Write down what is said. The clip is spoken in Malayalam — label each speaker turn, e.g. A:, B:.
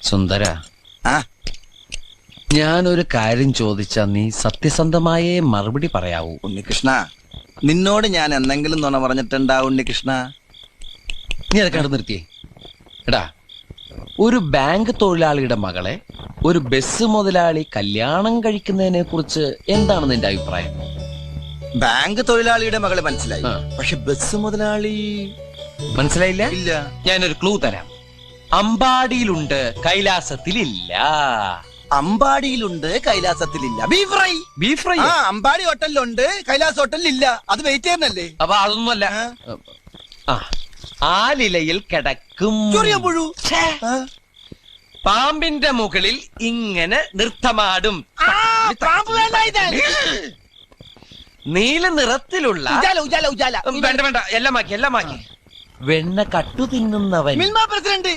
A: സുന്ദര, ഞാനൊരു കാര്യം ചോദിച്ചാ നീ സത്യസന്ധമായേ മറുപടി പറയാവൂ.
B: ഉണ്ണികൃഷ്ണ, നിന്നോട് ഞാൻ എന്തെങ്കിലും നുണ പറഞ്ഞിട്ടുണ്ടാ ഉണ്ണികൃഷ്ണ?
A: നീ അതൊക്കെ അവിടെ നിർത്തിയേ. എടാ, ഒരു ബാങ്ക് തൊഴിലാളിയുടെ മകളെ ഒരു ബസ് മുതലാളി കല്യാണം കഴിക്കുന്നതിനെ കുറിച്ച് എന്താണ് നിന്റെ അഭിപ്രായം?
B: ബാങ്ക് തൊഴിലാളിയുടെ മകളെ മനസ്സിലായി,
A: ആ.
B: പക്ഷെ ബസ് മുതലാളി
A: മനസ്സിലായില്ല?
B: ഇല്ല.
A: ഞാനൊരു ക്ലൂ തരാം. അമ്പാടിയിലുണ്ട്, കൈലാസത്തിലില്ല.
B: അമ്പാടിയിലുണ്ട്, കൈലാസത്തിലില്ല. Beef fry.
A: Beef fry.
B: ആ, അമ്പാടി ഹോട്ടലിലുണ്ട്, കൈലാസ് ഹോട്ടലിലില്ല. അത് വെയിറ്റ് ചെയ്യുന്നല്ലേ?
A: അപ്പൊ അതൊന്നുമല്ല. ആ, ആലിലയിൽ കിടക്കും
B: ചൊറിയാൻ പുഴു.
A: പാമ്പിന്റെ മുകളിൽ ഇങ്ങനെ നൃത്തമാടും. നീല നിറത്തിലുള്ള
B: ഉജാല, ഉജാല, ഉജാല.
A: വേണ്ട വേണ്ട, എല്ലാം മാക്കി. വെണ്ണ കട്ടു തിന്നുന്നവൻ.
B: മിൽമ പ്രസിഡന്റ്.